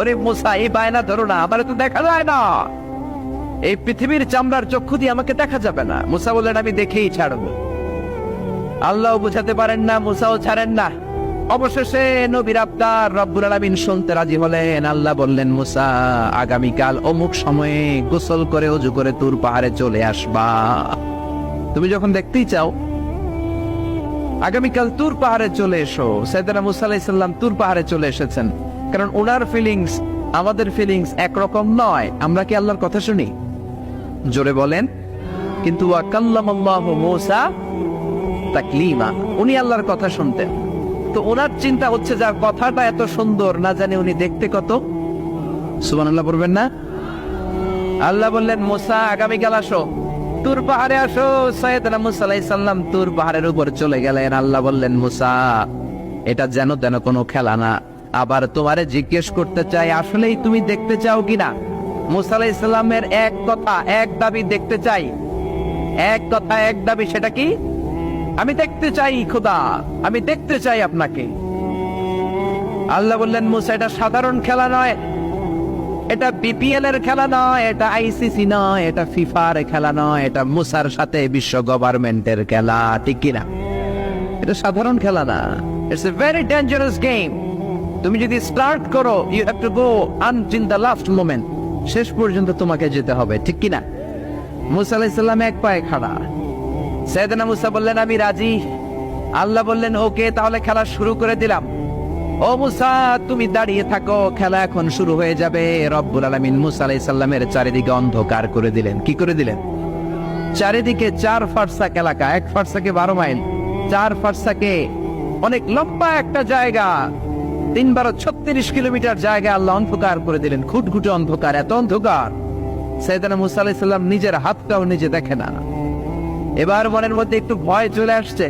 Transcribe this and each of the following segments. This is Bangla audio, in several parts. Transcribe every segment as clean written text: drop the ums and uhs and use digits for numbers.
ওরে মুসা, এই বায়না ধরো না, আমার তো দেখা যায় না, এই পৃথিবীর চামড়ার চক্ষু দিয়ে আমাকে দেখা যাবে না। মুসা বললেন আমি দেখেই ছাড়বো। আল্লাহ বুঝাতে পারেন না, মুসাও ছাড়েন না। অবশেষে নবীর আবদার রব্বুল আলামিন শুনতে রাজি হলেন। আল্লাহ বললেন, মুসা আগামীকাল অমুক সময়ে গোসল করে ওযু করে তুর পাহাড়ে চলে আসবা। তুমি যখন দেখতেই চাও আগামীকাল তুর পাহাড়ে চলে এসো। সাইয়েদনা মুসা আলাইহিস সালাম তুর পাহাড়ে চলে এসেছেন, কারণ ওনার ফিলিংস আমাদের ফিলিংস একরকম নয়। আমরা কি আল্লাহর কথা শুনি? জোরে বলেন। কিন্তু ওয়া কাল্লামাল্লাহু মুসা তাকলিমা, উনি আল্লাহর কথা শুনতেন। তো ওনার চিন্তা হচ্ছে যার কথাটা এত সুন্দর, না জানি উনি দেখতে কত। সুবহানাল্লাহ বলবেন না? আল্লাহ বললেন, মুসা আগামীকাল আসো, তুর পাহাড়ে আসো। সাইয়েদনা মুসা আলাইহিস সালাম তুর পাহাড়ের উপর চলে গেলেন। আল্লাহ বললেন, মুসা এটা যেন তেন কোনো খেলা না। আবার তোমারে জিজ্ঞেস করতে চাই, আসলেই তুমি দেখতে চাও কিনা? মুসা আলাইহিস সালামের এক কথা এক দাবি, দেখতে চাই। এক কথা এক দাবি, সেটা কি? আমি দেখতে চাই খোদা, আমি দেখতে চাই আপনাকে। আল্লাহ বললেন, মুসা এটা সাধারণ খেলা নয়, এটা বিপিএল এর খেলা নয়, এটা আইসিসি নয়, এটা ফিফার খেলা নয়, এটা মুসার সাথে বিশ্ব গভর্নমেন্টের খেলা, ঠিক কিনা? এটা সাধারণ খেলা না, it's a very dangerous game. তুমি যদি স্টার্ট করো, you have to go until the last moment, শেষ পর্যন্ত তোমাকে যেতে হবে, ঠিক কিনা? মুসা আলাইহিস সালাম এক পায়ে খাড়া। সাইয়েদনা মুসা বললেন, আমি রাজি। আল্লাহ বললেন, ওকে, তাহলে খেলা শুরু করে দিলাম। ও মুসা, তুমি দাঁড়িয়ে থাকো, খেলা এখন শুরু হয়ে যাবে। রব্বুল আলামিন মুসা আলাইহিস সালামের চারিদিকে অন্ধকার করে দিলেন। কি করে দিলেন? চারিদিকে 4 ফারসাক এলাকা, 1 ফারসাকে 12 মাইল, 4 ফারসাকে অনেক লম্বা একটা জায়গা, 3 × 36 কিলোমিটার জায়গা আল্লাহ অন্ধকার করে দিলেন। খুটখুটে অন্ধকার, এত অন্ধকার সাইয়েদনা মুসা আলাইহিস সালাম নিজের হাতটাও নিজে দেখে না। এবার মনের মধ্যে একটু ভয় চলে আসছে,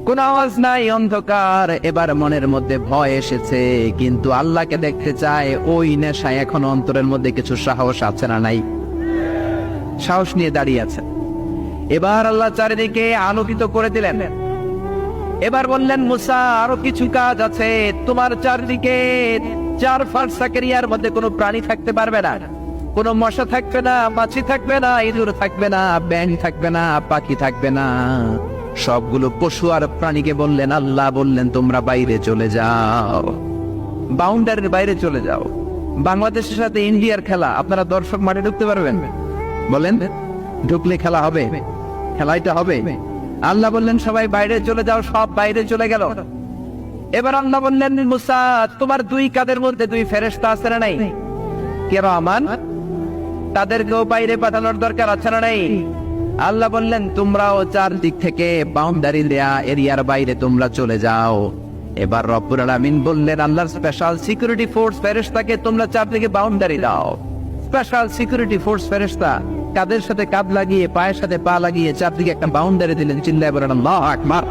কোন আওয়াজ নাই, অন্ধকার। এবার মনের মধ্যে ভয় এসেছে, কিন্তু আল্লাহকে দেখতে চায়। ওই নেশায় এখন অন্তরের মধ্যে কিছু সাহস আছে না নাই? সাহস নিয়ে দাঁড়িয়ে আছে। এবার আল্লাহ চারিদিকে আলোকিত করে দিলেন। এবার বললেন, মুসা আরো কিছু কাজ আছে। তোমার চারিদিকে 4 ফারসাক এরিয়ার মধ্যে কোনো প্রাণী থাকতে পারবে না, কোনো মশা থাকবে না, মাছি থাকবে না, ইঁদুর থাকবে না, ব্যাঙ থাকবে না, পাখি থাকবে না। সবগুলো পশু আর প্রাণীকে বললেন, আল্লাহ বললেন, তোমরা বাইরে চলে যাও, বাউন্ডারির বাইরে চলে যাও। বাংলাদেশের সাথে ইন্ডিয়ার খেলা, আপনারা দর্শক মাঠে ঢুকতে পারবেন? বলেন, ঢুকলে খেলা হবে? খেলাইটা হবে। আল্লাহ বললেন, সবাই বাইরে চলে যাও। সব বাইরে চলে গেল। এবার আল্লাহ বললেন, মুসা তোমার 2 কাঁধের মধ্যে 2 ফেরেশতা আছে না নাই? কিরামান, তাদেরকেও বাইরে পাঠানোর দরকার আছে না নাই? আল্লাহ বললেন, তোমরাও 4 দিক থেকে বাউন্ডারি দেয়া এরিয়ার বাইরে তোমরা চলে যাও। এবার রব্বুল আলামিন বললেন, আল্লাহর স্পেশাল সিকিউরিটি ফোর্স ফেরেশতাকে তোমরা 4 দিকে বাউন্ডারি দাও। স্পেশাল সিকিউরিটি ফোর্স ফেরেশতা কাঁধের সাথে কাঁধ লাগিয়ে, পায়ের সাথে পা লাগিয়ে 4 দিকে একটা বাউন্ডারি দিলেন। চিল্লায়ে বলেন আল্লাহু আকবার।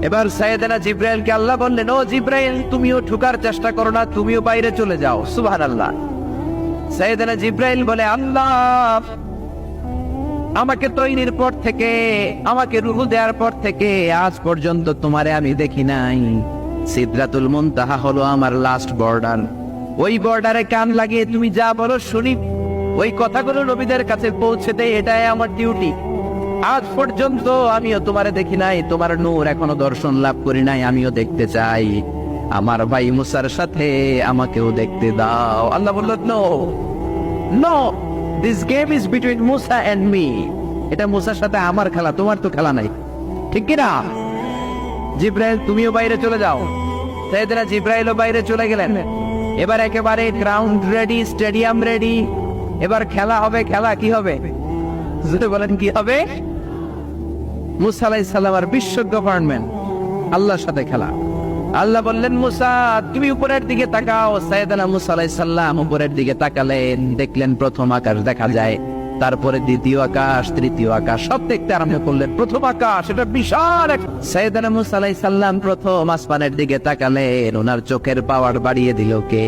এবার সাইয়েদনা জিবরাইলকে আল্লাহ বললেন, ও জিবরাইল, তুমিও ঢোকার চেষ্টা করো না, তুমিও বাইরে চলে যাও। সুবহানাল্লাহ। সাইয়েদনা জিবরাইল বলে, আল্লাহ আমাকে তৈরির পর থেকে, আমাকে রূহ দেওয়ার পর থেকে আজ পর্যন্ত তোমারে আমি দেখি নাই। সিদরাতুল মুনতাহা হলো আমার লাস্ট বর্ডার। ওই বর্ডারে কান লাগিয়ে তুমি যা বলো শুনি, ওই কথাগুলো নবীদের কাছে পৌঁছে দেয়, এটাই আমার ডিউটি। আজ পর্যন্ত আমিও তোমারে দেখি নাই, তোমার নূর এখনো দর্শন লাভ করি নাই, আমিও দেখতে চাই। আমার ভাই মুসার সাথে আমাকেও দেখতে দাও। আল্লাহ বলল, no no, this game is between Musa and me. এটা মুসার সাথে আমার খেলা, তোমার তো খেলা নাই, ঠিক কিনা? জিব্রাইল, তুমিও বাইরে চলে যাও। সাইয়েদনা জিব্রাইলও বাইরে চলে গেলেন। এবার একেবারে গ্রাউন্ড রেডি, স্টেডিয়াম রেডি। এবার খেলা হবে। খেলা কি হবে? বলেন, কি হবে? মুসা আলাইহিস সালাম আর বিশ্ব গভর্নমেন্ট, আল্লাহর সাথে খেলা। আল্লাহ বললেন, মুসা তুমি উপরের দিকে তাকাও। সাইয়েদনা মুসা আলাইহিস সালাম উপরের দিকে তাকালেন, দেখলেন প্রথম আকাশ দেখা যায়, তারপরে দ্বিতীয় আকাশ, তৃতীয় আকাশ, সব দেখতে আরম্ভ করলেন। প্রথম আকাশ, এটা বিশাল। সাইয়েদনা মুসা আলাইহিস সালাম প্রথম আসমানের দিকে তাকালেন। ওনার চোখের পাওয়ার বাড়িয়ে দিল কে?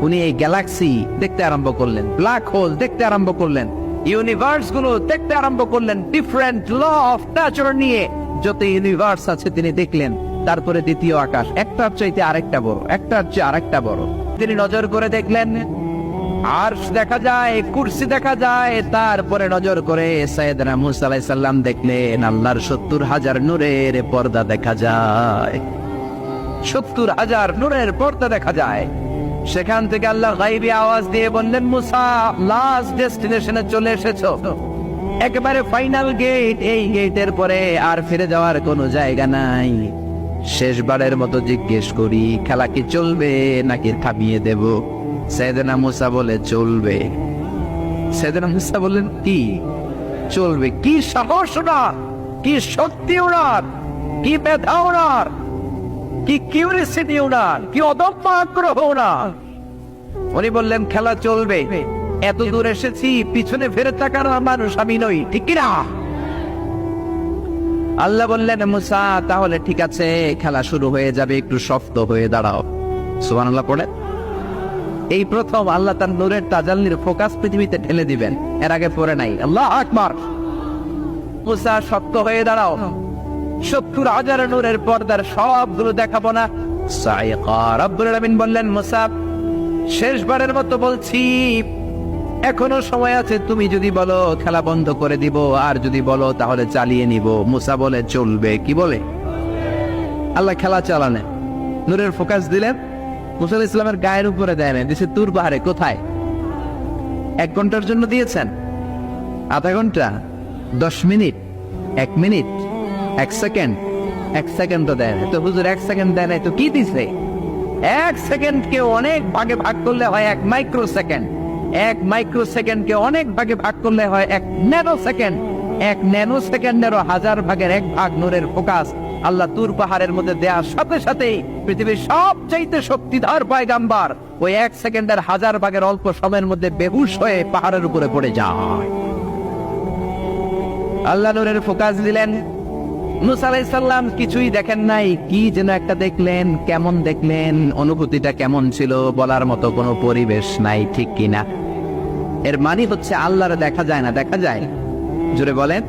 উনি এই গ্যালাক্সি দেখতে আরম্ভ করলেন, ব্ল্যাক হোল দেখতে আরম্ভ করলেন, ইউনিভার্স গুলো দেখতে আরম্ভ করলেন। ডিফারেন্ট ল অফ নেচার নিয়ে যত ইউনিভার্স আছে তিনি দেখলেন। তারপরে দ্বিতীয় আকাশ, একটার চাইতে আরেকটা বড়, একটার চেয়ে আরেকটা বড়। তিনি নজর করে দেখলেন আরশ দেখা যায়, কুরসি দেখা যায়, তারপরে নজর করে সাইয়েদনা মুসা আলাইহিস সালাম দেখলেন আল্লাহর 70,000 নূরের পর্দা দেখা যায়, 70,000 নূরের পর্দা দেখা যায়। সেখান থেকে আল্লাহ গায়বী আওয়াজ দিয়ে বললেন, মুসা লাস্ট ডেস্টিনেশনে চলে এসেছো, একেবারে ফাইনাল গেট, এই গেটের পরে আর ফিরে যাওয়ার কোনো জায়গা নাই। শেষবারের মতো জিজ্ঞেস করি, খেলা কি চলবে নাকি থামিয়ে দেব? সাইয়েদনা মুসা বলে চলবে। সাইয়েদনা মুসা বললেন কি চলবে? কি সাহস ওনার, কি শক্তি ওনার, কি ব্যথা ওনার, কি কিউরিসিটি ওনার, কি অদম্য আগ্রহ ওনার। উনি বললেন খেলা চলবে, এত দূর এসেছি, পিছনে ফিরে তাকার মানুষ আমি নই, ঠিক কিনা? আল্লাহ বললেন মুসা তাহলে ঠিক আছে, খেলা শুরু হয়ে যাবে, একটু শক্ত হয়ে দাঁড়াও। সুবহানাল্লাহ পড়ে। এই প্রথম আল্লাহ তার নূরের তাজাল্লির ফোকাস পৃথিবীতে ঠেলে দিবেন, এর আগে পড়ে নাই। আল্লাহু আকবার। মুসা শক্ত হয়ে দাঁড়াও, 70,000 নূরের পর্দার সবগুলো দেখাবো না। সাইকা রব্বুল আলামিন বললেন মুসা শেষবারের মতো বলছি, এখনো সময় আছে, তুমি যদি বলো খেলা বন্ধ করে দিব, আর যদি বলো তাহলে চালিয়ে নিব। মুসা বলে চলবে। কি বলে? আল্লাহ খেলা চালানে নূরের ফোকাস দিলেন, মুসা আলাইহিস সালামের গায়ের উপরে দেয় না, দিছে তুর পাহাড়ে। কোথায়? 1 ঘন্টার জন্য দিয়েছেন, আধা ঘন্টা, 10 মিনিট, 1 মিনিট, 1 সেকেন্ড, 1 সেকেন্ড তো দেয় না। তো হুজুর 1 সেকেন্ড দেয় নাই তো কি দিছে? 1 সেকেন্ডকে অনেক ভাগে ভাগ করলে হয় 1 মাইক্রো সেকেন্ড, 1 মাইক্রো সেকেন্ডকে অনেক ভাগে ভাগ করলে হয় 1 ন্যানো সেকেন্ড, 1 ন্যানো সেকেন্ডেরও 1000 ভাগের 1 ভাগ নূরের ফোকাস আল্লাহ তুর পাহাড়ের মধ্যে দেওয়ার সাথে সাথে পৃথিবীর সবচাইতে শক্তিধর পয়গাম্বার ওই 1 সেকেন্ডের 1000 ভাগের অল্প সময়ের মধ্যে বেহুশ হয়ে পাহাড়ের উপরে পড়ে যায়। আল্লাহ নূরের ফোকাস দিলেন, মুসা আলাইহিস সালাম কিছুই দেখেন নাই, কি যেন একটা দেখলেন। কেমন দেখলেন, অনুভূতিটা কেমন ছিল বলার মতো কোনো পরিবেশ নাই, ঠিক কিনা? এর মানে হচ্ছে আল্লাহর দেখা যায় না, দেখা যায়? জোরে বলেন।